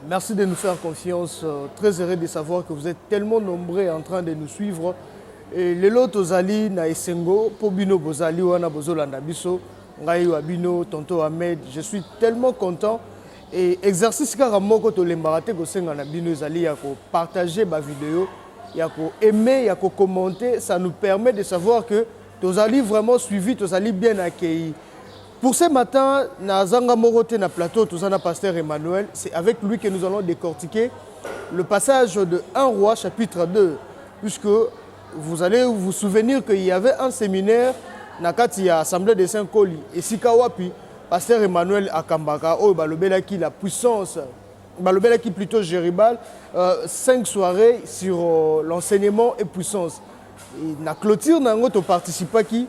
Merci de nous faire confiance. Très heureux de savoir que vous êtes tellement nombreux en train de nous suivre. Et les lots Tozali na Esengo, Pobino Bozali wana Bozolanda Biso, Ngai Wabino, Tonto Ahmed. Je suis tellement content. Et exercice karamoko to lembarate ko senga na bino ezali ya ko partager ma vidéo, ya ko aimer, ya ko commenter, ça nous permet de savoir que Tozali vraiment suivi, Tozali bien accueilli. Pour ce matin, na Zanga Morote na plateau, Tozana Pasteur Emmanuel, c'est avec lui que nous allons décortiquer le passage de 1 Roi chapitre 2, puisque vous allez vous souvenir qu'il y avait un séminaire Nakati à Assemblée de Saint-Coli et Sikawapi, Pasteur Emmanuel Akambaka, oh balobelaki la puissance, balobelaki plutôt Géribal, 5 soirées sur l'enseignement et puissance. Et na clôture nango to participa qui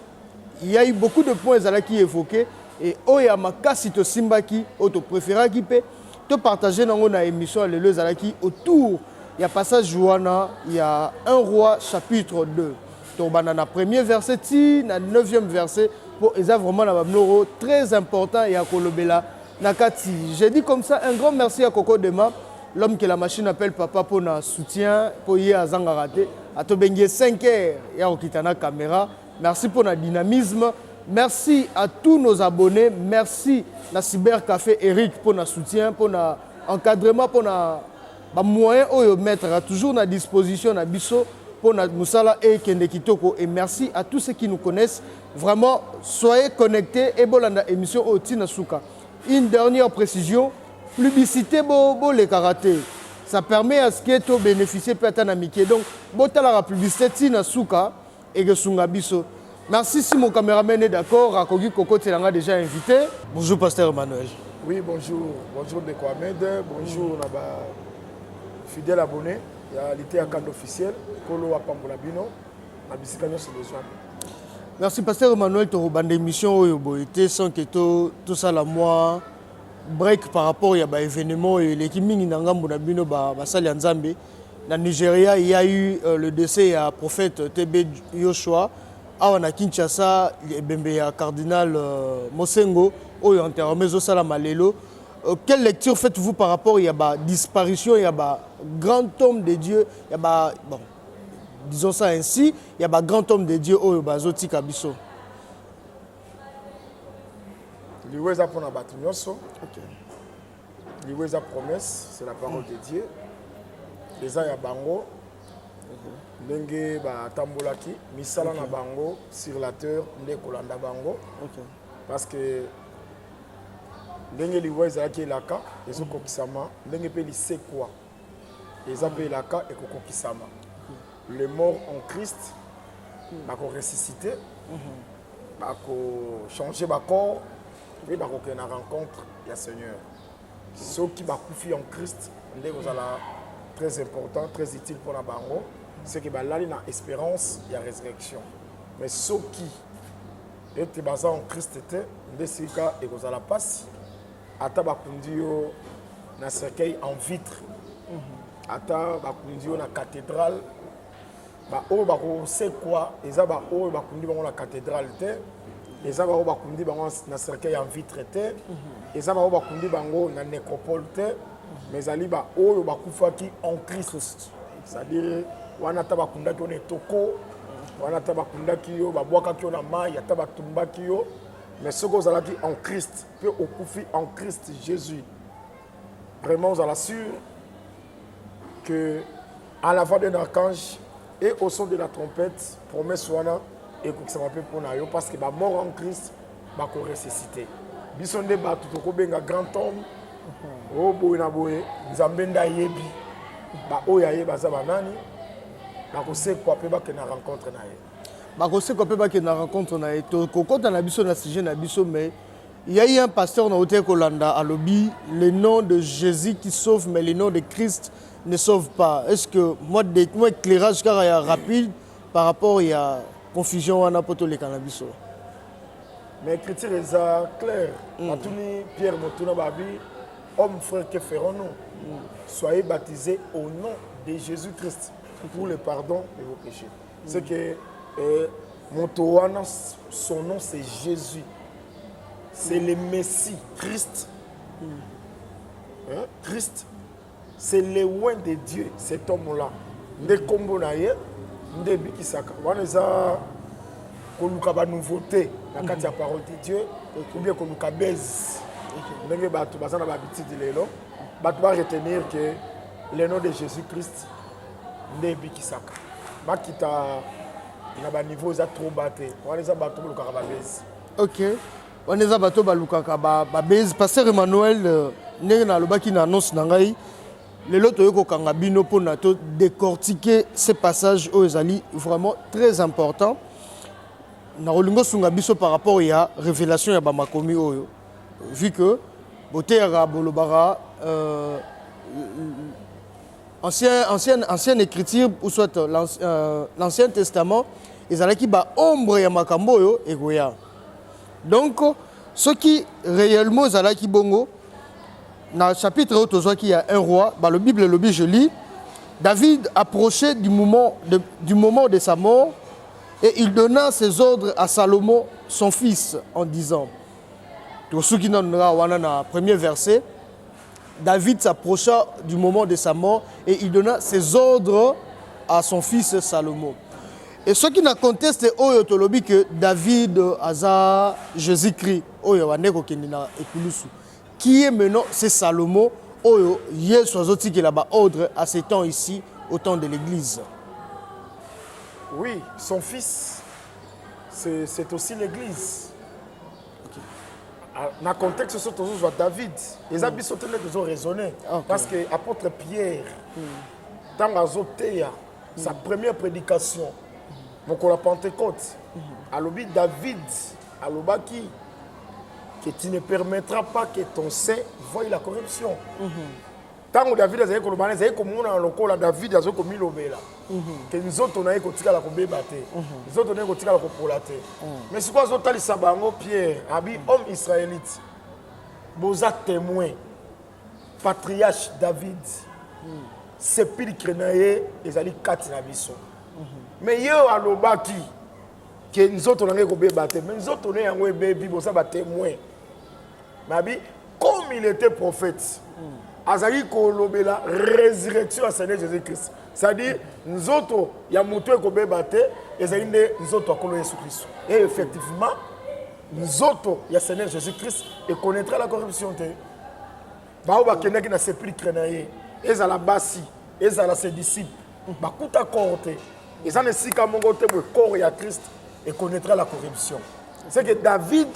il y a eu beaucoup de points qui évoqués et oya makasi to simbaki auto préféraki pe to partager nango na émission le zalaki autour il y a passage Joana, il y a 1 Roi chapitre 2. Donc na premier verset ti na 9e verset pour eza vraiment na bamloro très important et à kolobela nakati. J'ai dit comme ça un grand merci à Coco Dema, l'homme que la machine appelle papa pour na soutien pour y a zangarate à to bengue 5 heures ya okitana caméra. Merci pour notre dynamisme. Merci à tous nos abonnés. Merci à Cybercafé Eric pour notre soutien, pour notre encadrement, pour nos moyens de mettre toujours à disposition à Bisso, pour notre Moussala et Kende Kitoko. Et merci à tous ceux qui nous connaissent. Vraiment, soyez connectés et bon la émission au Tinasuka. Une dernière précision, publicité bo les karaté. Ça permet à ce que tu bénéficies peut-être en amitié. Donc, bon la publicité Tinasuka. Et que Sungabiso. Merci si mon caméraman est d'accord. Rakogi Koko Telanga déjà invité. Bonjour Pasteur Emmanuel. Oui, bonjour. Bonjour Ndeko Ahmed. Bonjour Naba fidèle abonné. Il y a l'été à canne officiel. Kolo Apambola Bino. Nabisikanyo c'est besoin. Merci Pasteur Emmanuel. Tu as une émission où il sans que tout ça la moi break par rapport à l'événement et l'équipe Minginangam Bino Basali Nzambe. Dans le Nigeria, il y a eu le décès à prophète TB Yoshua. À Kinshasa, il y a cardinal Mosengo, qui est enterré au Salamalelo. Quelle lecture faites-vous par rapport à la disparition, il y a un grand homme de Dieu, il y a bon, disons ça ainsi, il y a un grand homme de Dieu, qui est Zoti Kabiso. L'Iweza pour Nabatunyoso. L'Iweza promesse, c'est la parole de Dieu. Les gens ya bango ndenge ba tambolaki misala na bango sur la terre ndeko landa bango parce que ndenge liwa ezalaki elaka ezokokisama ndenge pe lisekwa eza pe elaka ekokokisama les morts en Christ bako ressusciter bako changer ba corps et bako ke na rencontre ya Seigneur ceux qui bakufi en Christ ndeko zala très important, très utile pour la bango, c'est que là, il y a espérance, il y a résurrection. Mais ceux qui étaient basés en Christ, de ce cas, et vous allez passer, à Tabakundio, dans cercueil en vitre, à Tabakundio, dans la cathédrale, c'est quoi? Ils ont dans la cathédrale, ils ont dans la cercueil en vitre, ils ont dans la nécropole. Mais aliba oyo bakufaki en Christ, c'est-à-dire wana tabakundaki on etoko wana tabakundaki yo babwakaki na mai ya tabatumbaki yo mais ce que vous allez dire en Christ peut okufi en Christ Jésus vraiment vous allez sûr que à la voix d'un archange et au son de la trompette promesse wana et que ça m'appelle pour nayo parce que ba mort en Christ ba ko ressusciter bisonde ba tout ko benga grand homme. Oh boy na boy, Nzambenda yebi, ba oya yeba za banani, ba ko se quoi pe ba ke na rencontre na ye. Ba ko se quoi pe ba ke na rencontre na ye. To ko na biso na sujet na biso mais il y a eu un pasteur na hôtel Kolanda à Lobi, le nom de Jésus qui sauve mais le nom de Christ ne sauve pas. Est-ce que moi éclairage car il y a rapide par rapport il y a confusion à poto le cannabis. Mais l'écriture est claire. Pierre Motuna Babi, homme frère que ferons-nous? Soyez baptisés au nom de Jésus-Christ pour le pardon de vos péchés. C'est que Motowana, son nom c'est Jésus. C'est le Messie, Christ. Christ, c'est le loin de Dieu, cet homme-là. Nde kombo na ye, nde bikisaka. Wana eza koluka ba nouveauté na kati ya parole de Dieu, ou bien koluka base. Ndenge bato bazana ba bitidi lelo, bato ba retenir que le nom de Jésus-Christ nde bikisaka. Makita na ba niveau za trop baté. Wana eza bato koluka ba base. OK. Wana eza bato balukaka ba base. Pasteur Emmanuel ndenge na lobaki na annonce na ngai. Lelo toyeko kanga bino pona to décortiquer ces passages aux ezali vraiment très important. Na rolingo sunga biso par rapport à révélation ya ba makomi oyo. Vu que botera bolobara ancienne écriture ou soit l'ancien testament ezalaki ba ombre ya makambo oyo egoya. Donc ce qui réellement ezalaki bongo dans le chapitre où il y a un roi, dans la Bible, je lis, David approchait du moment de sa mort et il donna ses ordres à Salomon, son fils, en disant, pour ceux qui n'ont pas le premier verset, David s'approcha du moment de sa mort et il donna ses ordres à son fils Salomon. Et ceux qui n'ont contesté que David a Jésus-Christ, qui est maintenant, c'est Salomon, qui a ordre à ces temps ici, au temps de l'Église. Oui, son fils, c'est aussi l'Église. Dans le contexte, c'est toujours David. Les habits sont toujours raisonnés. Parce que l'apôtre Pierre, dans la Zotéa, sa première prédication, donc la Pentecôte, à l'objet David, à l'obaki, que tu ne permettras pas que ton sein voie la corruption. Tant que David a dit que David a dit que nous autres on a dit que la nous autres on a dit que mais c'est quoi les sabango Pierre, homme israélite, boza témoin, patriarche David, sépulcre naé ezali kati na biso. Mais yo alobaki que nous autres on a dit que mais nous autres on est en baby boza ba témoin. Mais comme il était prophète, Azali kolobela résurrection à Seigneur Jésus-Christ. C'est-à-dire, nous autres, il y a moutou et kobe bate, et nous autres, à Jésus-Christ. Et effectivement, nous autres, il y a Seigneur Jésus-Christ, et connaîtra la corruption. Baoba kenaki na sépulcre naé, et à la bassi, et à la ses disciples, bakuta korte, et à ne sika mongote le corps et Christ, et connaîtra la corruption. C'est que David,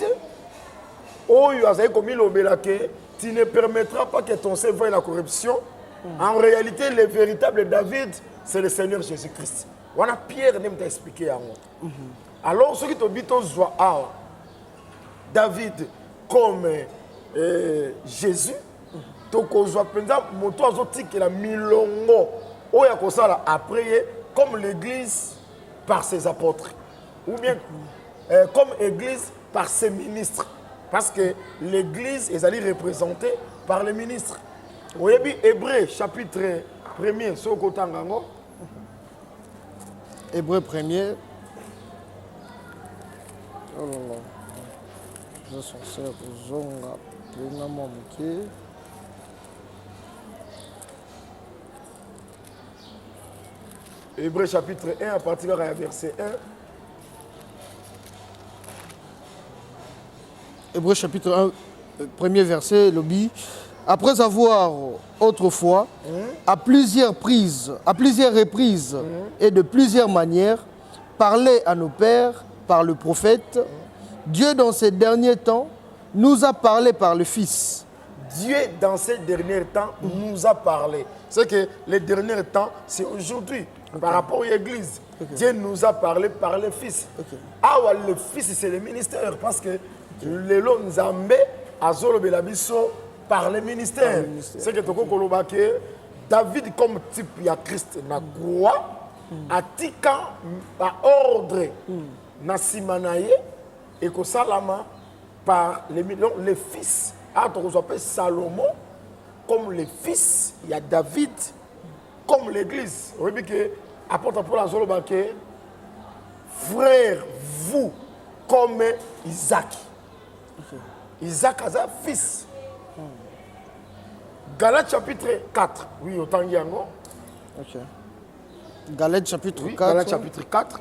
tu ne permettras pas que ton sein voie la corruption. En réalité, le véritable David, c'est le Seigneur Jésus-Christ. Voilà, Pierre n'aime pas expliquer à moi. Alors, ceux qui te disent, David comme Jésus, après, comme l'Église par ses apôtres, ou bien comme l'Église par ses ministres. Parce que l'Église est allée représentée par les ministres. Vous voyez, Hébreu, chapitre 1er, sur le côté Ngango. Hébreu 1er. Oh là là. Je suis censé zonga pleinement moqué. Hébreu, chapitre 1, à partir du verset 1. Hébreu chapitre 1, premier verset, lobby. Après avoir autrefois, à plusieurs reprises et de plusieurs manières, parlé à nos pères par le prophète, Dieu dans ces derniers temps nous a parlé par le Fils. Dieu dans ces derniers temps nous a parlé. C'est que les derniers temps, c'est aujourd'hui. Par rapport à l'Église, Dieu nous a parlé par le Fils. Ah, le Fils, c'est le ministère parce que les lots nous a mis à Zolobelabiso par le ministère. C'est que David, comme type, il y a Christ, na quoi, a tika, a ordre, na simanaye, et que Salama, par les fils, on s'appelle Salomon, comme les fils, il y a David, comme l'église. Vous voyez que, apôtre Paul Azolobake, frère, vous, comme Isaac. Isaac a un fils. Galates chapitre 4. Oui, autant Yango. Ok. Galates chapitre 4. Galates chapitre 4.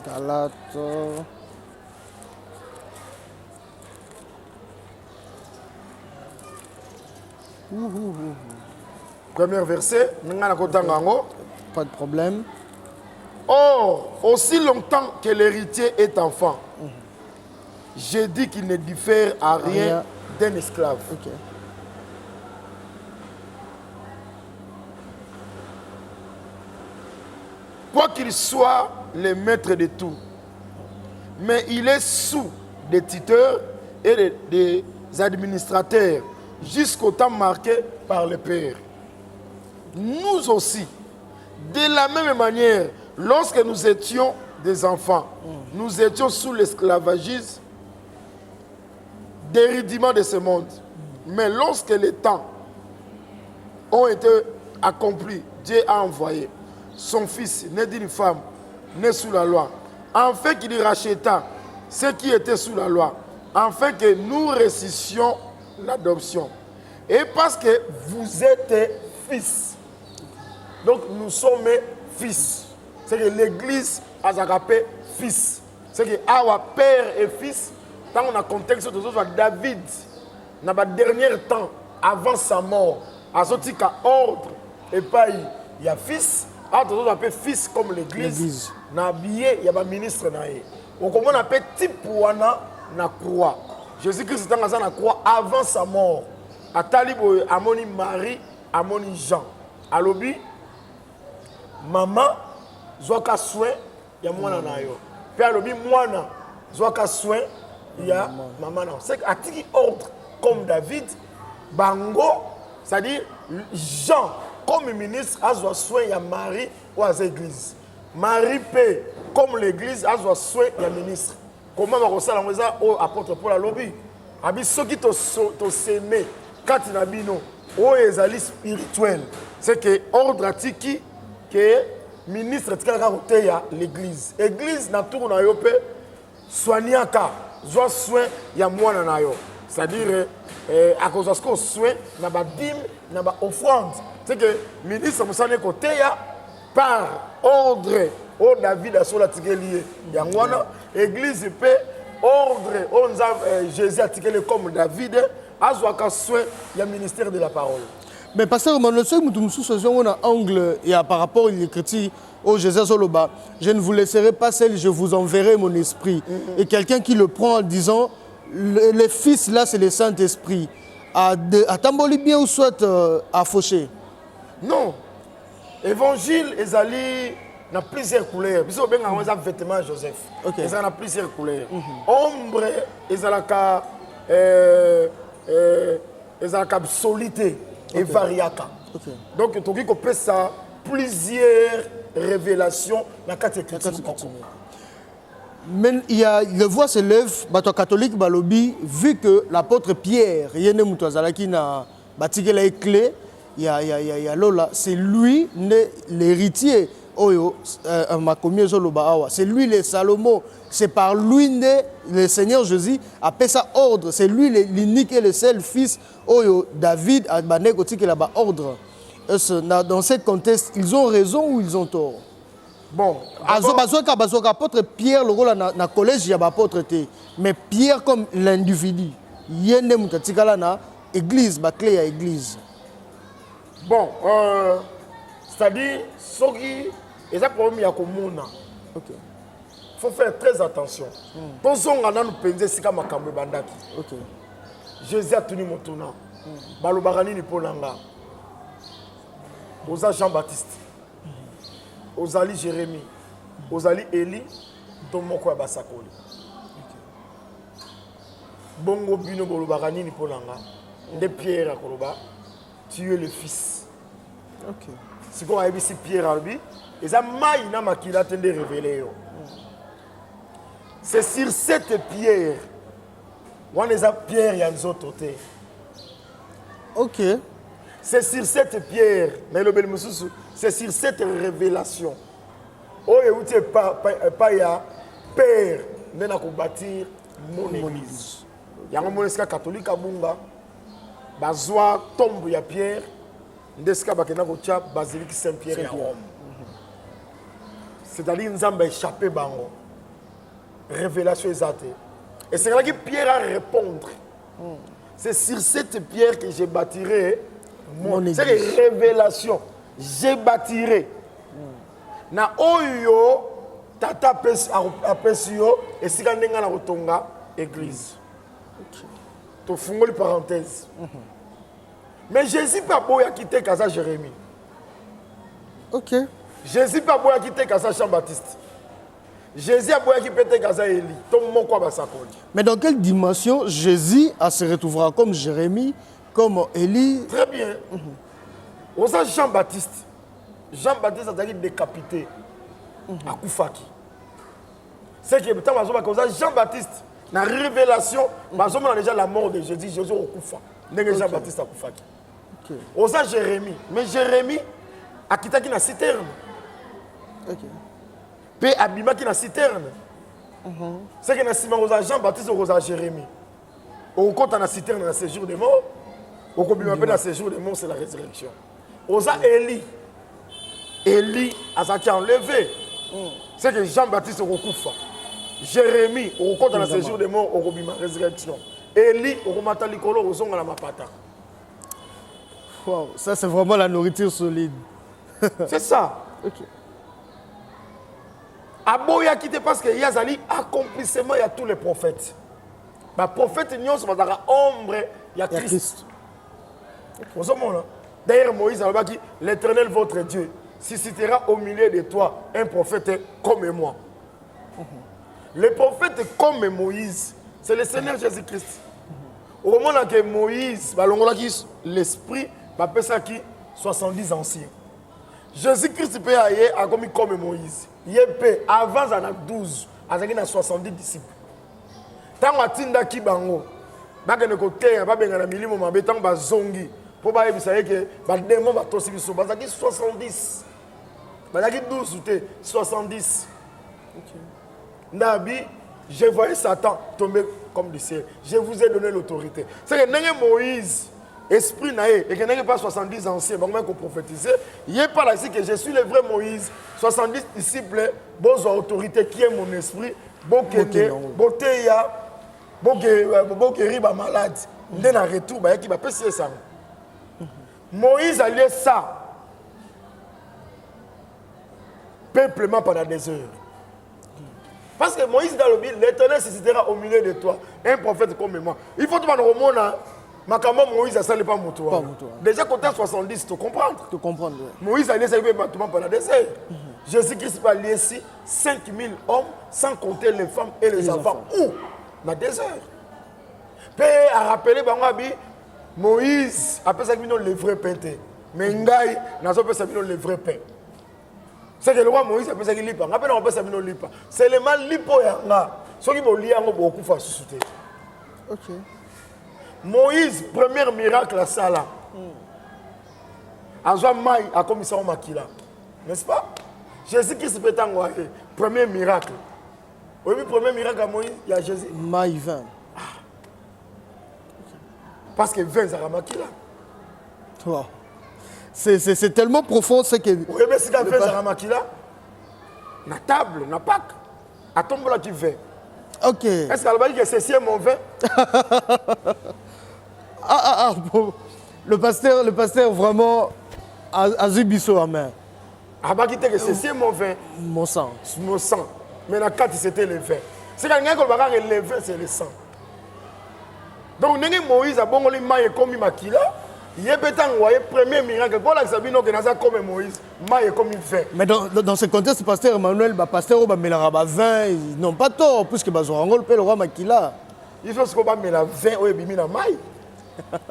Galates. Premier verset. Pas de problème. Or, aussi longtemps que l'héritier est enfant, j'ai dit qu'il ne diffère à rien d'un esclave. Ok. Quoi qu'il soit le maître de tout, mais il est sous des tuteurs et des administrateurs jusqu'au temps marqué par le Père. Nous aussi, de la même manière, lorsque nous étions des enfants, nous étions sous l'esclavagisme des rudiments de ce monde. Mais lorsque les temps ont été accomplis, Dieu a envoyé son fils, né d'une femme, né sous la loi, afin qu'il racheta ceux qui étaient sous la loi, afin que nous ressuscitions l'adoption. Et parce que vous êtes fils, donc nous sommes fils. C'est que l'église a appelé fils. C'est que our père et fils, dans le contexte de David, dans le dernier temps, avant sa mort, a sorti qu'à ordre et pas il y a fils, on appelle fils comme l'église. Na billet, il y a un ministre naé. On commence à appeler type na croix. Jésus-Christ est dans la croix avant sa mort. A Talibo, Amoni Marie, Amoni Jean. À l'obi, maman, zoaka soin, il y a mwana na yo. Puis à l'obi, mwana, zoaka soin, il y a maman. C'est à tiki ordre comme David, Bango, c'est-à-dire Jean, comme ministre, a soin, il y a Marie ou à l'église. Marie P, comme l'église, a soin, il y a ministre. Comment on va ça au apôtre Paul à lobby? Abi ceux qui te s'aimer, quand il a bino, au ezali spirituel, c'est que ordre atiki que ministre tika côté ya l'église. Église na tour na yo pe soignaka, zo soin ya mwana na yo. C'est-à-dire à cause de ce qu'on soin na ba dîme, na ba offrande. C'est que ministre musane côté ya par ordre au David a sur la tigelier. Ya mwana église pe ordre on Jésus a tigelier comme David a soin ya ministère de la parole. Mais pasteur Emmanuel, ce que nous sommes en angle et par rapport à l'écriture au Jésus Soloba, je ne vous laisserai pas seul, je vous enverrai mon esprit. Et quelqu'un qui le prend en disant, les fils là c'est le Saint-Esprit, à Tamboli bien ou soit à Fauché. Non. Évangile, ils allaient dans plusieurs couleurs. Ils ont bien un vêtement Joseph. Ils ont plusieurs couleurs. Ombre, ils ont solité. Et variaka. Donc, tu as ça plusieurs révélations dans quatre écritures. Mais il y a le voix se lève, bato catholique balobi, vu que l'apôtre Pierre, yene mutazalaki na batike la clé, il y a Lola, c'est lui l'héritier. Oyo makomi zoloba awa, c'est lui le Salomon, c'est par lui le Seigneur Jésus a fait sa ordre, c'est lui l'unique et le seul fils Oyo David a bané kotik la ba ordre. Dans ce contexte, ils ont raison ou ils ont tort? Bon, bazoka apôtre Pierre le rôle na collège ya ba apôtre té, mais Pierre comme l'individu, yene mutatikala na église ba clé ya église. Bon, c'est-à-dire soki et ça problème ya komona. OK. Faut faire très attention. Tozonga na nous penser sika makambo bandaki. OK. Jésus a tenu mon tournant. Balobarani ni polanga. Oza Jean-Baptiste. Ozali Jérémie. Ozali Élie. Tomoko ya basakoli. Bongo bino balobarani ni polanga. De Pierre à Koloba. Tu es le fils. OK. Si on a vu Pierre Albi, et ça maille n'a pas qu'il a tendu révéler. C'est sur cette pierre. On a pierre, il y a un autre côté. OK. C'est sur cette pierre, mais le bel monsieur, c'est sur cette révélation oyo euti epai ya père nde na kobâtir mon église yango mona esika catholique abunga bazwa tombe ya Pierre nde esika bakenda kotia basilique Saint Pierre ya Rome. C'est-à-dire nzambe échappé bango révélation exacte et c'est là que Pierre a répondre. C'est sur cette pierre que je bâtirai mon église. C'est les révélations. Je bâtirai. Na oyo tata apesio et si quand nenga na kotonga église. To fungoli parenthèse. Mais Jésus pas boya quitter Casa Jérémie. OK. Jésus pas boya quitter Casa Jean-Baptiste. Jésus a boya quitter Casa Élie. Tout le monde quoi basakoli. Mais dans quelle dimension Jésus se retrouvera comme Jérémie, comme Élie? Très bien. On a Jean-Baptiste. Jean-Baptiste a été décapité à Koufaki. C'est que quand Jean-Baptiste, dans la révélation, on a déjà la mort de Jésus, Jésus au Koufa. Jean-Baptiste à Koufaki. On a Jérémie. Mais Jérémie a quitté la citerne. Puis Abima qui la citerne. C'est que Jean-Baptiste a Jérémie. On compte dans la citerne dans le séjour des morts. On compte dans le séjour des morts, c'est la résurrection. On a Élie. Élie a été enlevé. C'est que Jean-Baptiste au Koufa. Jérémie au compte dans le séjour des morts, au la résurrection. Élie au Mata Likolo au Zonga la Mapata. Wow, ça c'est vraiment la nourriture solide. C'est ça. OK. Aboya quitté parce qu'il y a un accomplissement, il y a tous les prophètes. Les prophètes, ils sont ombre, il y a Christ. D'ailleurs, Moïse a dit l'Éternel, votre Dieu, suscitera au milieu de toi un prophète comme moi. Le prophète comme Moïse, c'est le Seigneur Jésus-Christ. Au moment où Moïse, l'esprit, il qui 70 anciens. Jésus-Christ peut aller comme Moïse. Il peut, avant, il y a 12, il y a 70 disciples. Tant que tu as Kibango, tu as un côté, tu as un milimo, tu as un zongi. Pour que tu aies que les démons sont 70. Il y a 12 ou 70. Nabi, je voyais Satan tomber comme du ciel. Je vous ai donné l'autorité. C'est que Moïse, esprit naïe, et qu'il n'y a pas 70 anciens, donc même qu'on prophétise, il n'y a pas là ici que je suis le vrai Moïse, 70 disciples, bon autorité qui est mon esprit, bon kende, bon teya, bon riba malade, dès le retour, il y a qui va passer ça. Moïse a lié ça, peuplement pendant des heures. Parce que Moïse dans le Bible, l'Éternel suscitera au milieu de toi un prophète comme moi. Il faut que tu remontes. Makama Moïse a salé pas moto. Déjà quand tu as 70, tu comprends. Tu comprends. Moïse a laissé pendant des heures. Jésus-Christ va laisser 5000 hommes sans compter les femmes et les enfants. Où? Dans des heures. Père a rappelé Moïse après ça le vrai pain. Mais Ngaï n'a pas ça le vrai pain. C'est que le roi Moïse a fait ça lipa. Après on appelle ça lipa. C'est le mal lipo yanga. Ceux qui vont lire beaucoup fois susciter. OK. Moïse, premier miracle à ça là. Azwa Maï a commissaire au Makila. N'est-ce pas? Jésus-Christ peut t'envoyer. Premier miracle. Oui, premier miracle à Moïse, il y a Jésus. Maï 20. Parce que 20, ça a Makila. Wow. C'est tellement profond, c'est que... Oui, mais si tu as 20, ça a Makila. La table, la Pâques. À tombe là, tu veux. OK. Est-ce qu'elle va dire que c'est mon vin? Bon. Le pasteur vraiment a Zubiso à main. Ah bah quitter que c'est mon vin. Mon sang. Mon sang. Mais la carte c'était le vin. C'est quand quelqu'un va le vin, c'est le sang. Donc Moïse a bon les mailles comme Makila. Il est peut-être envoyé premier miracle. Pour la Sabino que n'a comme Moïse, maille comme il fait. Mais dans ce contexte, pasteur Emmanuel, pasteur Oba Melaraba 20, ils n'ont pas tort puisque Bazorangol paie le roi Makila. Il faut que Oba Mela 20 ou Bimina maille.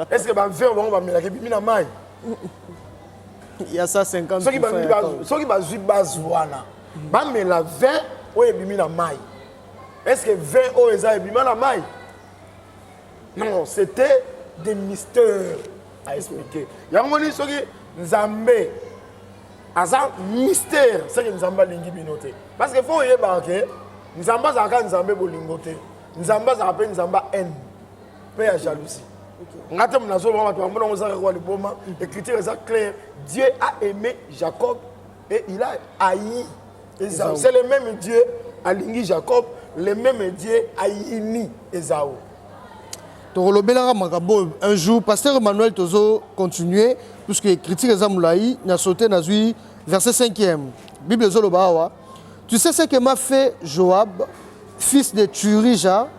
Est-ce que 20 Oba Mela Bimina maille? Il y a ça 50%. Ceux qui ont bazouana, mais la 20 ou Bimina maille. Est-ce que 20 ou Bimina maille? Non, c'était des mystères à expliquer. Il y a un moment où Nzambe aza mystère c'est que nzamba lingi binoté parce que faut y barquer nzamba zaka nzambe bolingoté nzamba za rappelle nzamba haine paix à jalousie ngate mnazo ba to mbona ngozaka kwa liboma écriture est claire Dieu a aimé Jacob et il a haï Ésaü c'est le même Dieu alingi Jacob le même Dieu haïni Ésaü. Un jour, pasteur Emmanuel Tozo continuait, puisque critique Zamoulaï n'a sauté dans le verset 5e. Bible Zolobawa. Tu sais ce que m'a fait Joab, fils de Tsurija,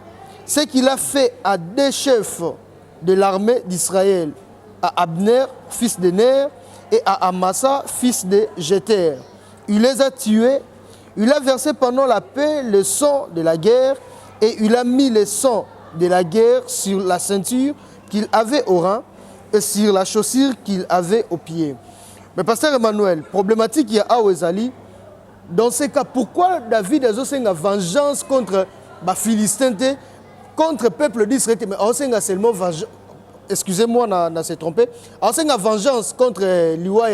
ce qu'il a fait à deux chefs de l'armée d'Israël, à Abner, fils de Ner, et à Amasa, fils de Jéter. Il les a tués, il a versé pendant la paix le sang de la guerre, et il a mis le sang de la guerre sur la ceinture qu'il avait au rein et sur la chaussure qu'il avait au pied. Mais pasteur Emmanuel, problématique il y a à Ouezali, dans ces cas, pourquoi David a une vengeance contre les Philistins, contre le peuple d'Israël, mais a seulement vengeance, excusez-moi, on s'est trompé, a une vengeance contre l'Iwa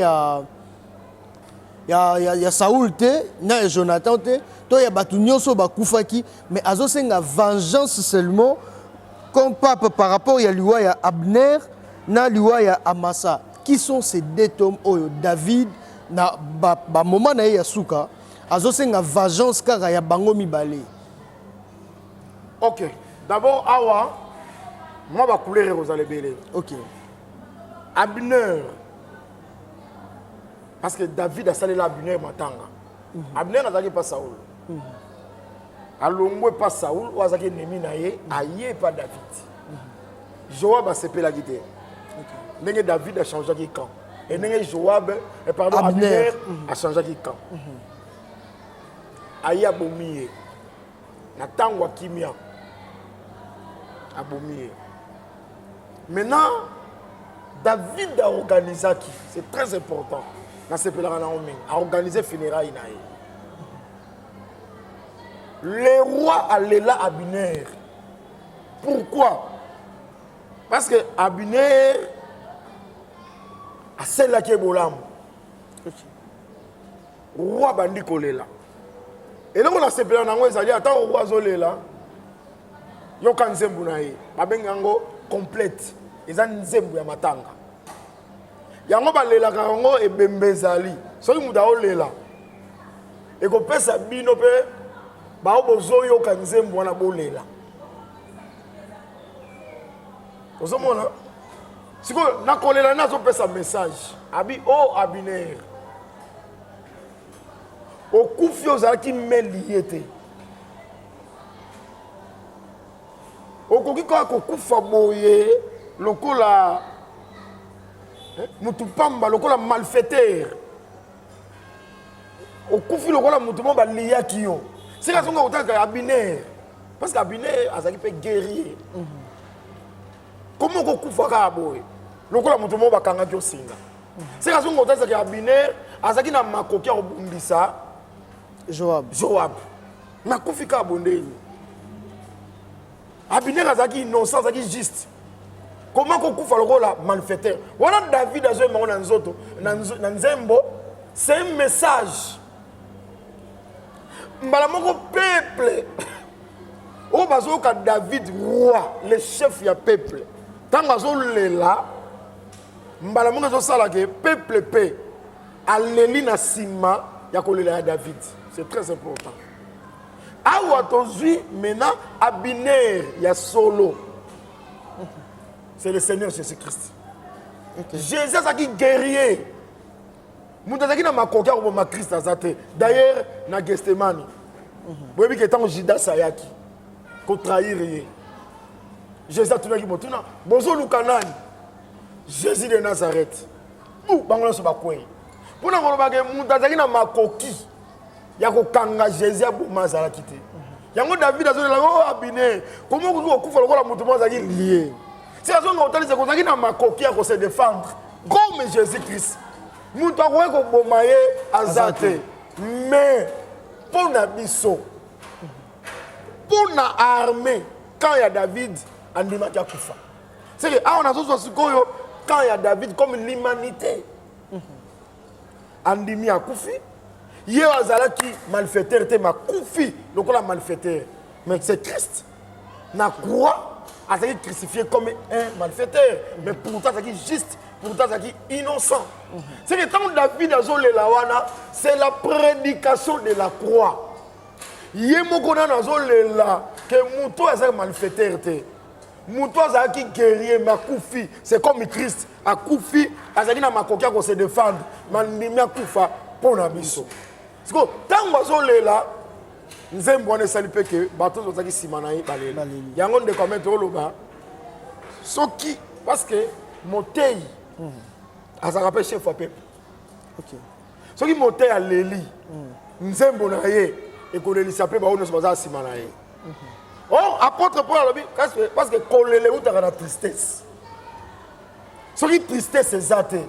il y a Saoul, il y a Jonathan, il y a Batounyoso, Bakoufaki, mais a une vengeance seulement comme pape par rapport à l'Iwa, il y a Abner, il y a Amasa. Qui sont ces deux tomes David, na moment na Yasuka, a une vengeance car il y a Bango Mibale. Ok, d'abord, Awa, moi je vais couler aux Alébélés. Ok. Abner. Parce que David a salé l'Abner Matanga. Abner n'a pas Saoul. Alongwe pas Saoul, ou azaki nemi na ye, aye pas David. Joab a sepé la guitare. Nenge David a changé de camp. Et nenge Joab, pardon, Abner a changé de camp. Aye a bomiye. Na tangwa kimia. A bomiye. Maintenant, David a organisé qui? C'est très important. A organisé funérailles. Le roi allait là à Abner. Pourquoi? Parce que Abner a celle qui est bolam. Roi bandi kolela. Et là on a sepelé en anglais, ça dit attends au roi zolela. Yo kan zembu na ye. Babengango complète. Ils ont nzembu ya matanga. Yango balela kango e bembezali. Soki muda olela. E ko pesa bino pe ba obozo yo kanzembu wana bolela. Ozomona? Siko na kolela na zo pesa message. Abi o Abiner. O kufi ozalaki meliete. O koki ko kufa boye lokola mutu pamba lokola malfaiteur. O kufi lokola mutu mo ba liyaki yo. C'est la songa otaka Abiner. Parce qu'Abiner azaki pe guerrier. Comment on kufa ka boye? Lokola mutu mo ba kanga kyo singa. C'est la songa otaka Abiner azaki na makoki o bumbisa Joab. Na kufi ka bondeni. Abiner azaki innocent, azaki juste. Comment on kufa lokola malfaiteur? Voilà David a joué na nzoto, na nzembo, c'est un message. Mbalamoko peuple. O bazoka David roi, le chef ya peuple. Tant bazo lela, mbalamoko zo sala ke peuple pe aleli na sima ya kolela ya David. C'est très important. Awa tozui maintenant Abiner ya solo. C'est le Seigneur Jésus-Christ. Okay. Jésus a qui guerrier. Moutazaki na makokia ko ma Christ azate. D'ailleurs na Gethsemane. Boyebi ke tant Judas sayaki ko trahir. Jésus a tunaki motuna. Bozo lukanani. Jésus de Nazareth. Ou bangola so bakwei. Pona ko ba ke moutazaki na makoki. Ya ko kanga Jésus a boma zalaki te. Yango David azolela o Abiner. Comment ko kufa lokola mutu mo zaki lié. Si la zone autalise qu'on a qui n'a ma coquille à se défendre comme Jésus-Christ. Nous t'avons qu'on bomaye azate. Mais pour nabiso, pour na armée, quand il y a David, andima qui a koufa. C'est que on a tous ce quand il y a David comme l'humanité. andimi akufi ye azalaki malfaiteur te makufi lokola malfaiteur mais c'est Christ na croix azalaki crucifié comme un malfaiteur mais pourtant azalaki juste pourtant azalaki innocent c'est que tant David azolela wana c'est la prédication de la croix ye moko na azolela que muto azalaki malfaiteur te muto azalaki guerrier makufi c'est comme Christ akufi azalaki na makoki ya se défendre mandimi akufa pona biso siko tango azolela nzembo wana esali mpe ke bato ozalaki nsima na ye balela yango ndeko amete oloba soki parce que motei azalaka mpe chef ya pepe soki motei aleli nzembo na ye ekolelisa mpe bao nyonso bazala nsima na ye or apôtre Paul alobi parce que kolele eutaka na tristesse soki tristesse eza te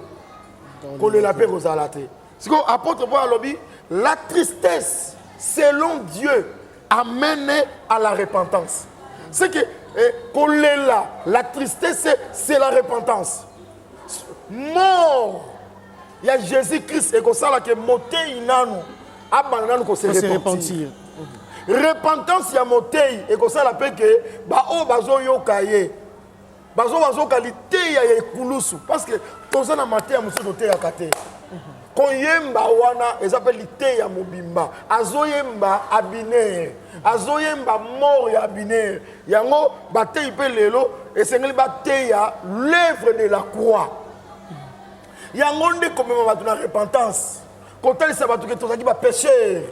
kolela mpe kozala te siko apôtre Paul alobi la tristesse selon Dieu amène à la repentance c'est que kolela la tristesse c'est la repentance mort il y a Jésus-Christ et kosala ke motei nanu abana nanu ko se repentir repentance ya motei et kosala pe ke ba o bazoyoka ye bazoka liteya ya ekulusu parce que toza na mateya mususu te ya kate koyemba wana ezapeli liteya mobimba azoyemba Abiner azoyemba mort ya Abiner yango batei pe lelo esengeli bateya l'œuvre de la croix yango nde komema bato na repentance kotalisa bato ke tozalaki bapécheur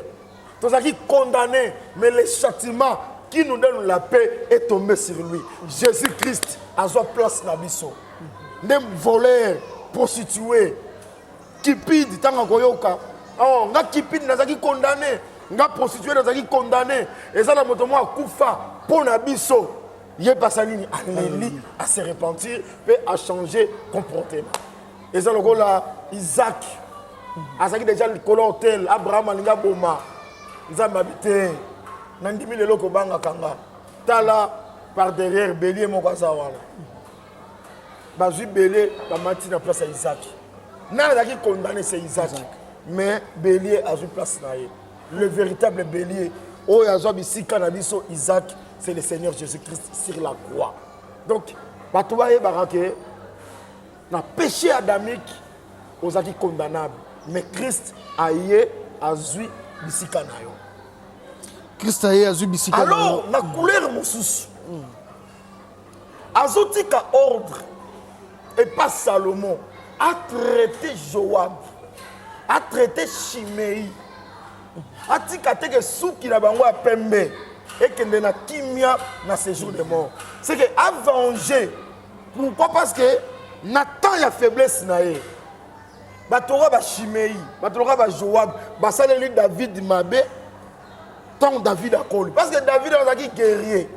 tozalaki condamné mais le châtiment qui nous donne la paix est tombé sur lui Jésus-Christ azwa place na biso nde voleur prostitué kipide tanga koyoka oh nga kipide nazaki condamné nga prostitué nazaki condamné eza na moto mwa akufa pona biso ye pasa nini aleli à se repentir pe à changer comportement eza lokola Isaac azaki déjà likolo hôtel Abraham alinga boma nzambe abite nandimi lelo kobanga kanga tala par derrière bélier moko aza wana bazwi bélier bamati na place ya Isaac nani azalaki condamné c'est Isaac mais bélier azwi place na ye le véritable bélier oyo azwa bisika na biso Isaac c'est le Seigneur Jésus-Christ sur la croix donc bato bayebaka ke na péché adamique ozalaki condamnable mais Christ aye azwi bisika na yo Christ aye azwi bisika na yo alors na couleur mosusu azotika ordre et pas Salomon a traité Joab a traité Shimei a tika teke suki na bango ya pembe ekende na kimia na séjour de mort c'est que a venger pourquoi parce que na temps ya faiblesse na ye batoka ba Shimei batoka ba Joab basaleli David mabe tant David akoli parce que David azaki guerrier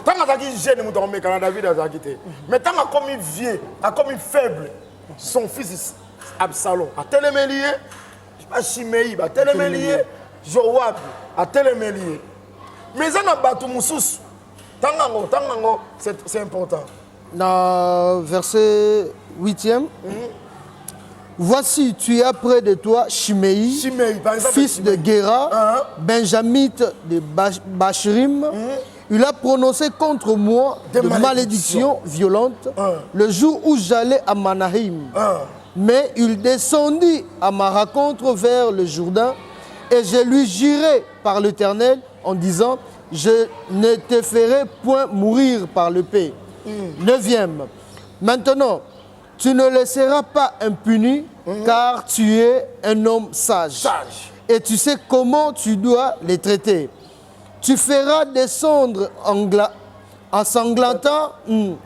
tant azaki jeune muto meka na David azaki te mais tant a comme vieux a comme faible son fils Absalom a telemeli ba Shimei ba telemeli Joab a telemeli mais ça na batu mususu tangango c'est important dans verset 8e voici tu as près de toi Shimei fils de Gera benjamite de Bashrim il a prononcé contre moi de malédictions violentes le jour où j'allais à Manaïm mais il descendit à ma rencontre vers le Jourdain et je lui jurai par l'Éternel en disant je ne te ferai point mourir par l'épée. 9e. Maintenant, tu ne laisseras pas impuni car tu es un homme sage. Et tu sais comment tu dois les traiter. Tu feras descendre en sanglantant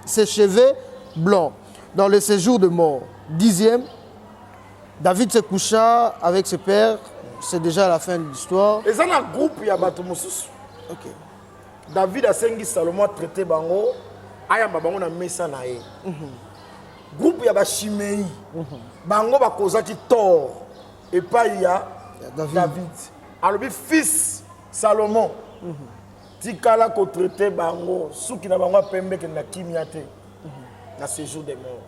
ses cheveux blancs dans le séjour de mort. 10e. David se coucha avec ses pères. C'est déjà la fin de l'histoire. Et ça, dans le groupe, il y a bateau Moussous. David a sengi Salomon traité bango. Ayamba bango na mesa na ye. Groupe il y a Shimei. Bango ba kozaki tort. Et pas il y a David. Alors le fils Salomon. Tikala ko traité bango. Souki na bango pembe ke na kimiate. Na séjour des morts.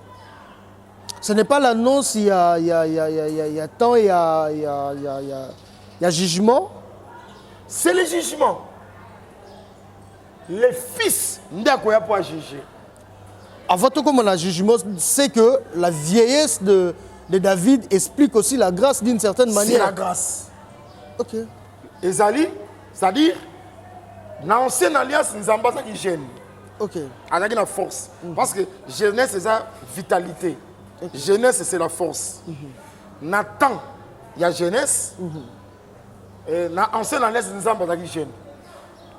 Ce n'est pas l'annonce, il y a temps, il y a jugement. C'est le jugement. Les fils n'ont pas juger. Avant tout, comme on a jugement, c'est que la vieillesse de David explique aussi la grâce d'une certaine manière. C'est la grâce. Ok. Ezali, c'est-à-dire, dans l'ancienne alliance, nous avons pas qui gêne. Ok. On a une force. Parce que jeunesse, c'est la vitalité. Okay. Jeunesse, c'est la force. Nathan, il y a jeunesse. Et dans l'ancienne alliance, nous avons pas qui gêne.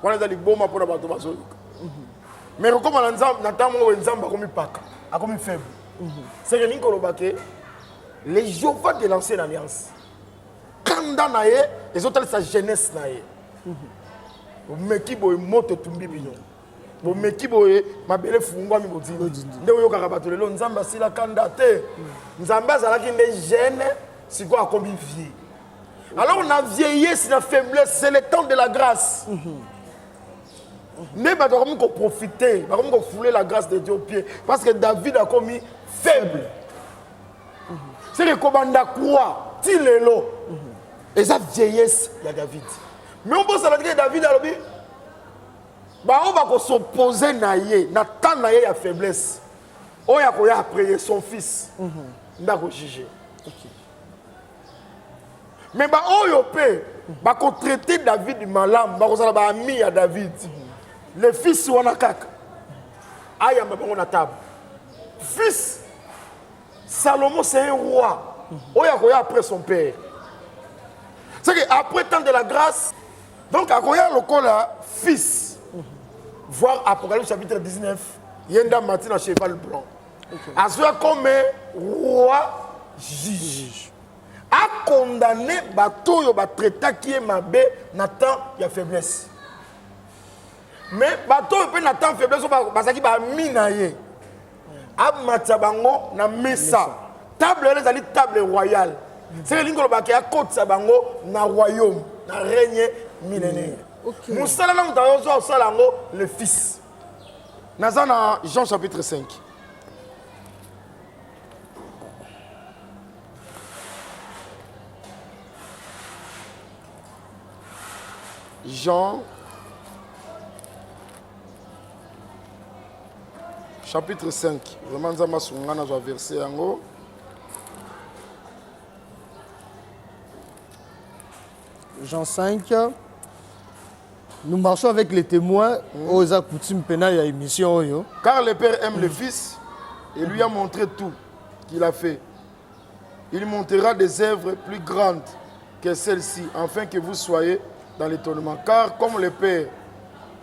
On a des bons pour la bateau. Mais comme on a Nathan, nous avons comme paka, comme faible. C'est que les Jéhovah de l'ancienne alliance. Quand naye, les autres sa jeunesse naye. Meki boy moto tumbi bino. Bo meki boy mabele fungwa mi bodini. Ndewo yo karabato lelo nzamba sila kanda te. Nzamba azalaki nde jeune siko akomi vieux. Alors on a vieillesse, la faiblesse, c'est le temps de la grâce. Mais bah doit comme profiter, bah comme fouler la grâce de Dieu au pied parce que David a commis faible. C'est le commandant quoi, ti lelo. Et ça vieillesse, il y a David. Mais on peut se dire David a l'objet. Bah on va s'opposer naïe, Nathan naïe a faiblesse. On y a prié son fils. On va juger. Mais bah on y peut, bah qu'on traiter David du malam, bah qu'on a ami à David. Le fils on a kaka. Aïe mais on a table. Fils Salomon c'est un roi. On y a après son père. C'est qu'après tant de la grâce, donc à quoi le col fils, voir Apocalypse chapitre 19, Yenda Martin à cheval blanc. À ce comme roi juge. A condamné bateau yo traité qui est mabé Nathan il y a faiblesse. Mais bateau peut Nathan faiblesse parce qu'il va minayer. A matabango na mesa. Table les ali table royale. C'est que l'ingolo baké a côte sabango na royaume, na règne millénaire. Moussala na mutayozo salango le fils. Nazana Jean chapitre 5. Jean chapitre 5. Vraiment nzamba sungana zo verset yango. Jean 5, nous marchons avec les témoins aux coutumes pénales et émission. Car le Père aime le Fils et lui a montré tout qu'il a fait. Il montrera des œuvres plus grandes que celles-ci, afin que vous soyez dans l'étonnement. Car comme le Père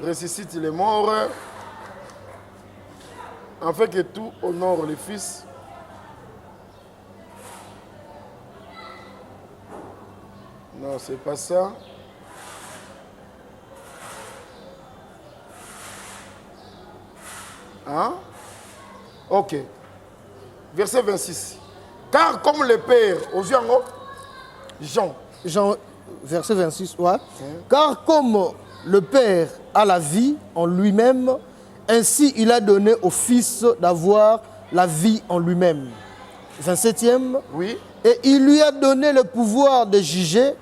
ressuscite les morts, afin que tout honore le Fils, non, c'est pas ça. Hein? Ok. Verset 26. Car comme le Père, aux yeux en haut, Jean, verset 26, ouais. Car comme le Père a la vie en lui-même, ainsi il a donné au Fils d'avoir la vie en lui-même. 27e. Oui. Et il lui a donné le pouvoir de juger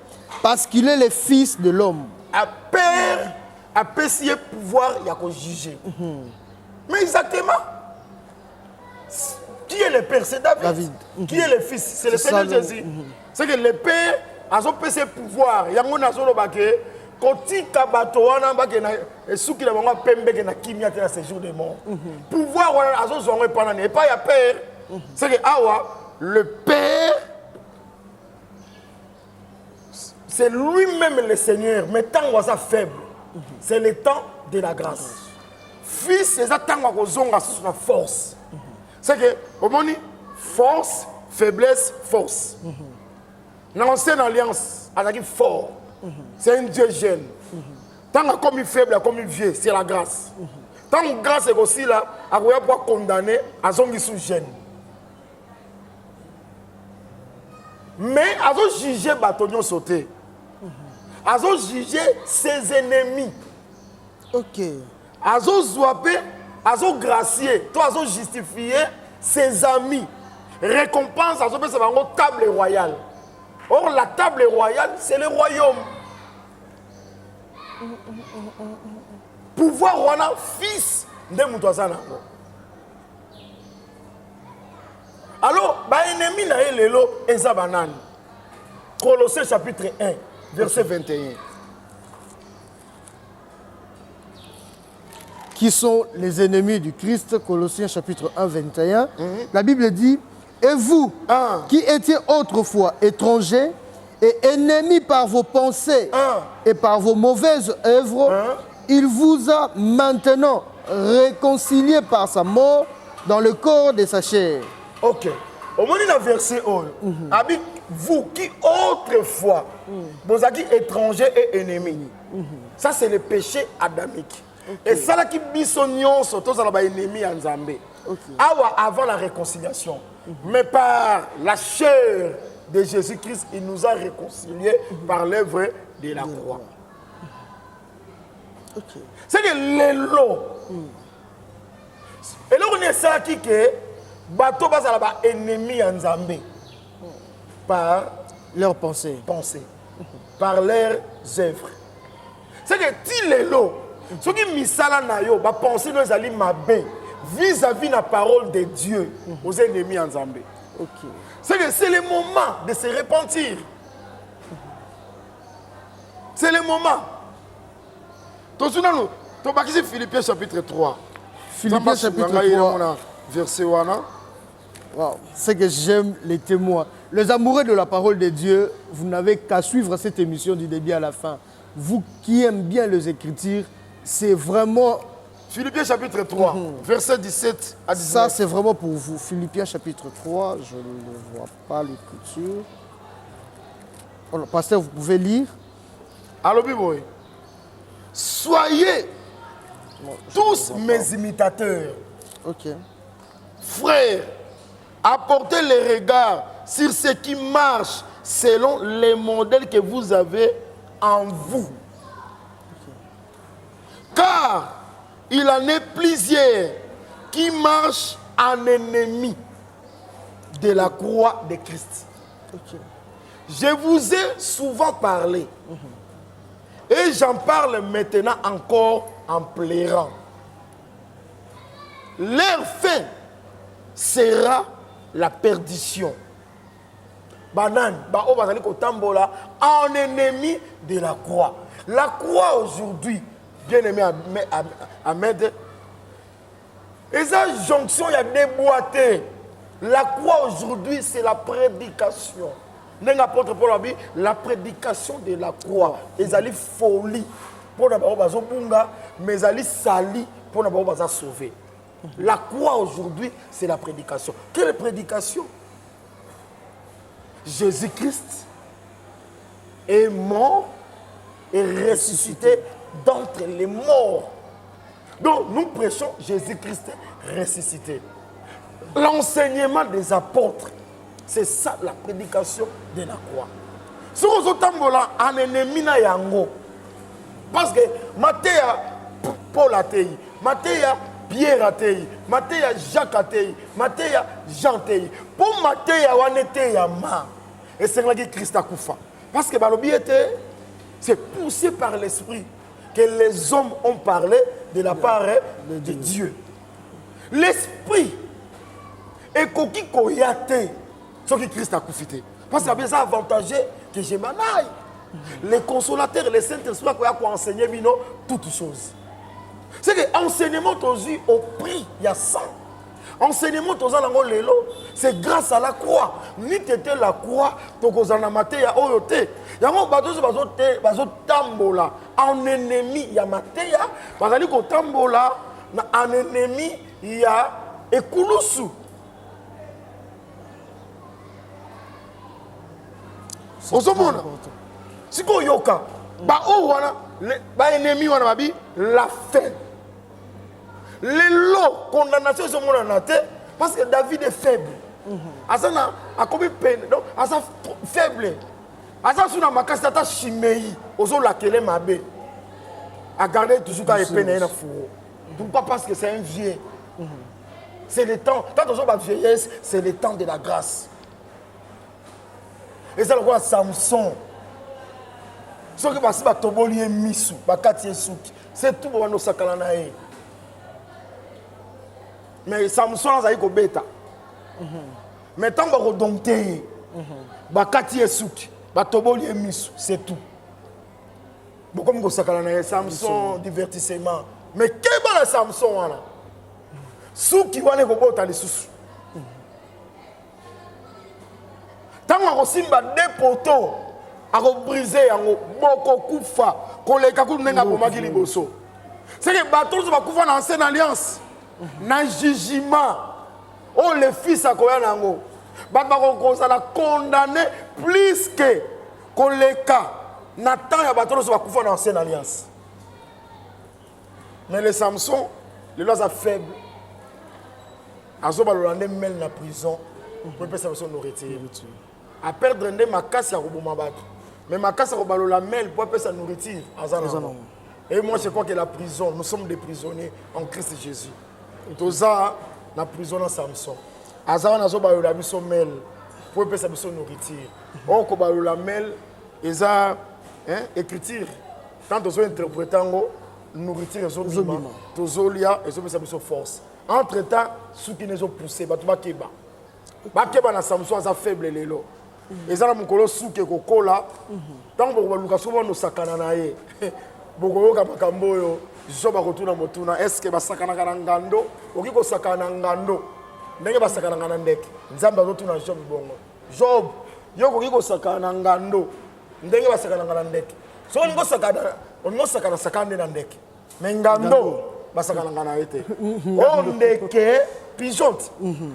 parce qu'il est le Fils de l'homme. À Père, à Pessier pouvoir, il y a qu'à juger. Mais exactement, qui est le Père? C'est David. Qui est le Fils? C'est le Seigneur Jésus. C'est que le Père a son pouvoir. Il y a un peu Koti kabatoana bakena esuki la bango pembe na kimia te na séjour de mort. Pouvoir azo zongo pendant et pas ya Père. C'est que awa le Père c'est lui-même le Seigneur, mais tant qu'on est faible, c'est le temps de la grâce. Fils, c'est ça tant qu'on zonga sur la force. C'est que au moment force, faiblesse, force. Dans l'ancienne alliance, on a dit fort. C'est un Dieu jeune. Tant qu'on comme faible, comme vieux, c'est la grâce. Tant que grâce est aussi là, on va pouvoir condamner à zongi sous jeune. Mais à juger bâtonnion sauté. À juger ses ennemis. Ok. À zouaper, à gracier, toi à justifier ses amis. récompense à ce table royale. Or, la table royale, c'est le royaume. Pouvoir wana fils de Moutouazana. Alors, ennemi na lelo eza banane. Colossiens chapitre 1, verset 21. Qui sont les ennemis du Christ, Colossiens chapitre 1, 21. La Bible dit, et vous, qui étiez autrefois étrangers et ennemis par vos pensées et par vos mauvaises œuvres, il vous a maintenant réconciliés par sa mort dans le corps de sa chair. Ok. Au moment du verset 1, vous qui autrefois, vous êtes étrangers et ennemis. Ça, c'est le péché adamique. Et ça, là qui bisognon, surtout, ça, là, ennemi en Zambé. Avant la réconciliation. Mais par la chair de Jésus-Christ, il nous a réconciliés par l'œuvre de la croix. C'est que les lots. Et là, on est ça qui est bateau bas à la ennemi en Zambé. Par leurs pensées. Par leurs œuvres. C'est que si les lots, ceux qui misala na yo, ba penser nous allons mabé vis-à-vis la parole de Dieu aux ennemis en Zambé. C'est que c'est le moment de se repentir. C'est le moment. Tu Philippiens chapitre 3. Philippiens chapitre 3. Verset 1. Wow. C'est que j'aime les témoins. Les amoureux de la parole de Dieu, vous n'avez qu'à suivre cette émission du début à la fin. Vous qui aimez bien les Écritures, c'est vraiment... Philippiens chapitre 3, verset 17 à 19. Ça, c'est vraiment pour vous. Philippiens chapitre 3, je ne vois pas l'écriture. Oh, pasteur, vous pouvez lire. Alors, Biboy. Soyez tous mes imitateurs. Frères, apportez les regards sur ce qui marche selon les modèles que vous avez en vous. Car il en est plusieurs qui marchent en ennemi de la croix de Christ. Je vous ai souvent parlé. Et j'en parle maintenant encore en pleurant. Leur fin sera la perdition. Banane, en ennemi de la croix. La croix aujourd'hui, bien aimé Ahmed, et sa jonction, il y a déboîté. La croix aujourd'hui, c'est la prédication. N'importe Paul a dit la prédication de la croix. Ils allaient folie pour n'avoir mais ils allaient sali pour n'avoir sauvé. La croix aujourd'hui, c'est la prédication. Quelle prédication? Jésus-Christ est mort et ressuscité d'entre les morts. Donc nous prêchons Jésus-Christ ressuscité. L'enseignement des apôtres, c'est ça la prédication de la croix. Si vous êtes en ennemi na yango, parce que Matthieu, Paul a tei, Matthieu, Pierre a tei, Matthieu, Jacques a tei, Matthieu, Jean tei. Pour Matthieu, on était yama. Et c'est là que Christ a koufa. Parce que c'est poussé par l'esprit que les hommes ont parlé de la part de Dieu. L'esprit est coquille koyate. Ce que Christ a profité. Parce qu'il y a besoin avantagé que je m'en aille. Les consolateurs et les Saint-Esprit qui ont enseigné toutes choses. C'est que l'enseignement au prix, il y a ça. Enseignement c'est grâce à la croix. Ni t'étais la croix, il y a oyote. Il y a tambola. En ennemi, il y a matéya. En ennemi, il y a ekulusu. Ozomona si ko yoka ba o wana ba ennemi wana babi la fin les lots condamnation ozomona na te parce que David est faible asana akobi peine donc asa faible asa suna makasi tata Shimei ozola kele mabe a garder toujours quand il peine na fourreau pourquoi parce que c'est un vieux C'est le temps. Quand on a la vieillesse, c'est le temps de la grâce. Et ça, le roi Samson. Ce qui passe, c'est Toboli Misu, Bakati Souki. C'est tout pour nous sakalanae. Mais Samson a eu bêta. Mais tant que vous domptez, Bakati Souki, Batoboli Misu, c'est tout. Beaucoup de sakalanae, Samson, divertissement. Mais quel est le Samson? Souki, vous avez bêta les sous. Tant que vous avez deux poteaux, à briser, à beaucoup koufa, koleka kunenga bomaki liboso. C'est que bateau va koufa dans ancienne alliance, dans jugement. Oh les fils à koya nango, batako kosa la condamné plus que koleka. Nathan ya bateau va koufa dans ancienne alliance. Mais les Samson, les lois sont faibles. Azoba l'Hollandais mêle la prison pour que ça soit nourriture. À perdre un ma casse à Robomabat. Mais ma casse à la mêle pour que ça nourriture. Et moi je crois que la prison, nous sommes des prisonniers en Christ Jésus. Toza la prison en Samson. Azara na zo ba la mission mêle pour que ça soit nourriture. On ko ba la mêle eza écriture. Quand on interprète nourriture et bima, tozolia et ça mission force. Entre-temps, ceux qui nous ont poussé, ba keba. Ba keba na Samson a faible lelo. Et ça, mon colo souke kokola. Tant que vous avez souvent nos sakana nae. Beaucoup de makambo je vais retourner motuna. Est-ce que basakana ngando? Oki ko sakana ngando. Ndenge basakana ngandek. Nzamba retourna Job bongo. Job, yo ko sakana ngando. Ndenge basakana ngandek. So on go sakana ndek. Mais ngando basakana ngana été. On ndeke pigeon.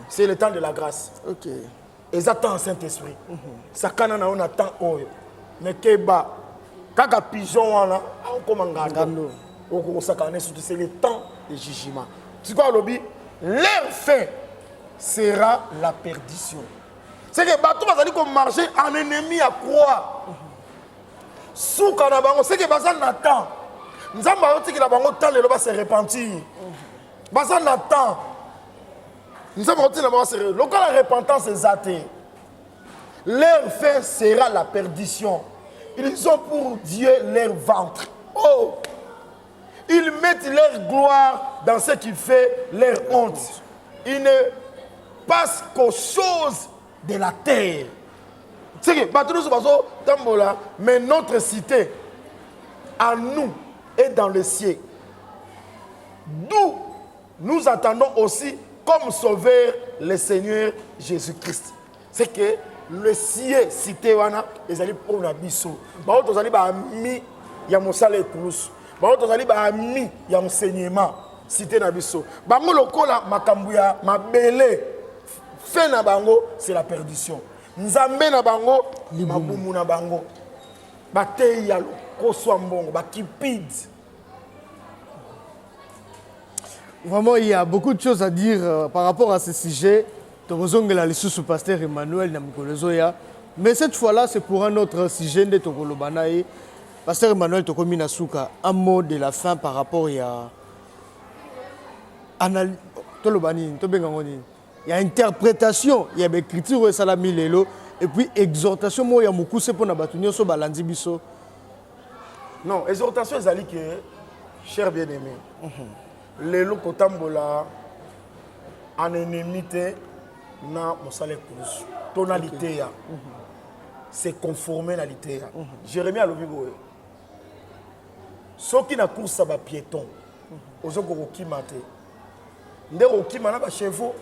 C'est le temps de la grâce. OK. Et ça attend Saint-Esprit. Ça canana on attend oyo. Mais keba kaka pigeon wana on comme ngando. On sakane surtout c'est le temps de jugement. Tu vois lobby leur fin sera la perdition. C'est que bateau va aller comme marcher en ennemi à croix. Sous kanabango c'est que bazan attend. Nzamba oti que la bango temps le va se repentir. Bazan attend. Nous avons retenu le local la repentance est athée. Leur fin sera la perdition. Ils ont pour Dieu leur ventre. Oh! Ils mettent leur gloire dans ce qui fait leur honte. Ils ne passent qu'aux choses de la terre. C'est que, mais notre cité, à nous, est dans le ciel. D'où nous attendons aussi comme sauveur le Seigneur Jésus-Christ. C'est que le ciel cité wana ezali pour na biso. Ba to zali ba mi ya mosala ekulusu. Ba to zali ba mi ya enseignement cité na biso. Bango lokola makambu ya mabele fait na bango c'est la perdition. Nzambe na bango mabumu na bango. Ba te ya lokoso mbongo ba kipide. Vraiment, il y a beaucoup de choses à dire par rapport à ce sujet. Togozongela le sous pasteur Emmanuel Namikolozoya. Mais cette fois-là, c'est pour un autre sujet de Togolobanae. Pasteur Emmanuel Tokomina Souka, un mot de la fin par rapport à il y a interprétation, il y a écriture et salami lelo et puis exhortation moi il y a beaucoup c'est pour na batunyo so balandi biso. Non, exhortation ezali que cher bien-aimé. Lelo kotambola en ennemité na mosale kurusu tonalité ya c'est conformer na lité ya Jérémie alobi boye soki na course ba piéton ozoko kokima te nde kokima na ba chevaux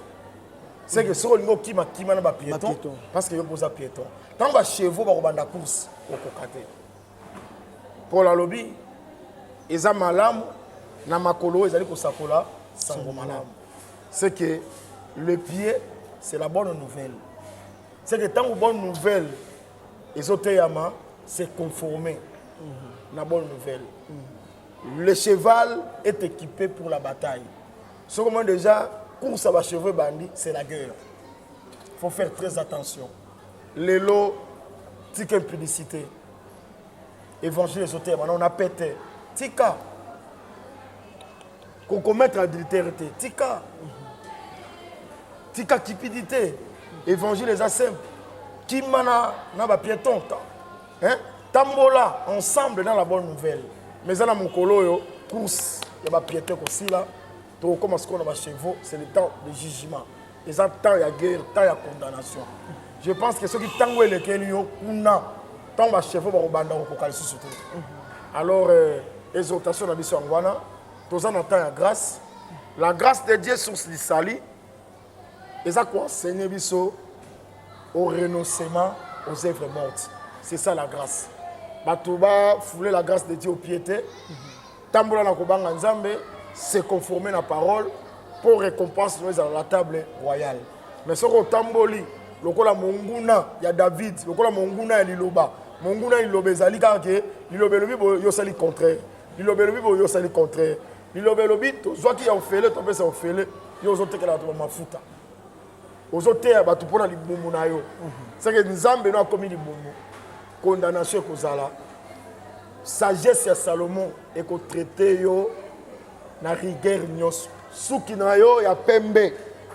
c'est que soko lingo kima na ba piéton parce que yo posa piéton tant ba chevaux ba kobanda course okokate pour la lobby eza malamu na makolo ezali kosakola sango malamu. C'est que le pied c'est la bonne nouvelle. C'est que tant que bonne nouvelle ezoteyama c'est conformer la bonne nouvelle. Le cheval est équipé pour la bataille. Ce comment déjà course à la chevaux bandit c'est la guerre. Il faut faire très attention. Les lots tika impudicité. Évangile ezoteyama on a pété tika qu'on commettre adultère tika tika cupidité évangile eza simple kimana na ba piéton hein tambola ensemble dans la bonne nouvelle mais ça na mokolo yo course ya ba piéton ko sila to commence qu'on a ba chevaux c'est le temps de jugement et ça temps ya guerre temps ya condamnation je pense que ceux qui tango le keli yo kuna temps ba chevaux ba banda ko kalisi surtout alors exhortation na biso ngwana toza na temps ya grâce la grâce de Dieu source du salut et ça quoi enseigner biso au renoncement aux œuvres mortes c'est ça la grâce batuba fouler la grâce de Dieu au piété tambola na kobanga nzambe se conformer à la parole pour récompense nous à la table royale mais ce qu'on tamboli lokola monguna ya David lokola monguna ya liloba monguna liloba ezali kake liloba lobi bo yosali contraire liloba lobi bo yosali contraire liloba lobi to zwaki ya ofele to pesa ofele yo zotekela to mafuta ozoteya batu pona libumu na yo c'est que nzambe no akomi libumu condamnation kozala sagesse ya Salomon et ko traiter yo na rigueur nyos suki na yo ya pembe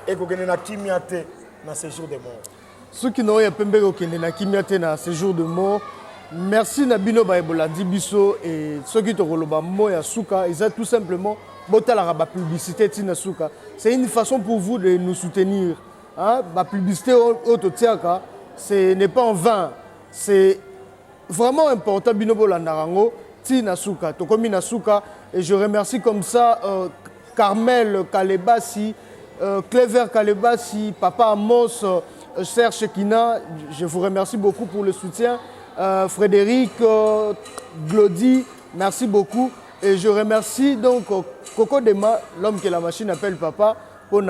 et ko gene na kimiate na séjour de mort suki na yo ya pembe ko kende na kimiate na séjour de mort. Merci Nabino Baïbola Dibiso et ceux qui te relobent Moya Souka, ils ont tout simplement boté la publicité Tina Souka. C'est une façon pour vous de nous soutenir. Hein? La publicité au Totiaka, ce n'est pas en vain. C'est vraiment important Binobo Landarango, Tina Souka, Tokomi Nasuka. Et je remercie comme ça Carmel Kalebasi, Clever Kalebasi, Papa Amos, Serge Kina. Je vous remercie beaucoup pour le soutien. Frédéric, Glody, merci beaucoup. Et je remercie donc Coco Dema, l'homme que la machine appelle papa, pour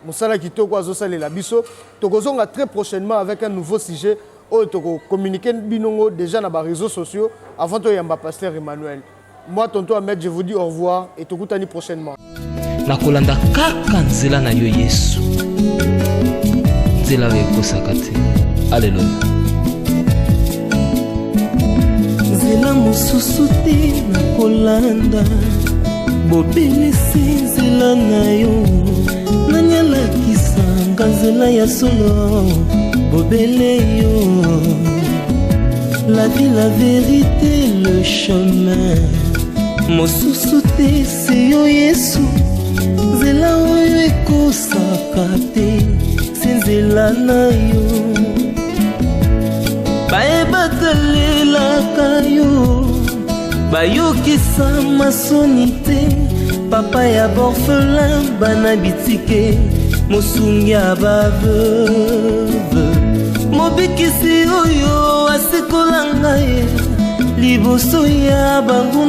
Moussala Kitoko Azosale Labiso. Tokozonga très prochainement avec un nouveau sujet. Toko communiquer binongo déjà dans les réseaux sociaux avant de yamba pasteur Emmanuel. Moi, tonton Ahmed, je vous dis au revoir et tokutani prochainement. Nakolanda kaka nzela na yo Yesu. Nzela weko sakate. Alléluia. Nzela mosusu te na kolanda bobelisi nzela na yo nani alakisanga nzela ya solo bobele yo la vie la vérité le chemin mosusu te se yo Yesu nzela oyo ekosaka te se nzela na yo bayebatalelaka yo bayokisa masoni te papa ya borphelin bana bitike mosungi ya baveuve mobikisi oyo asikola ngai liboso ya bangu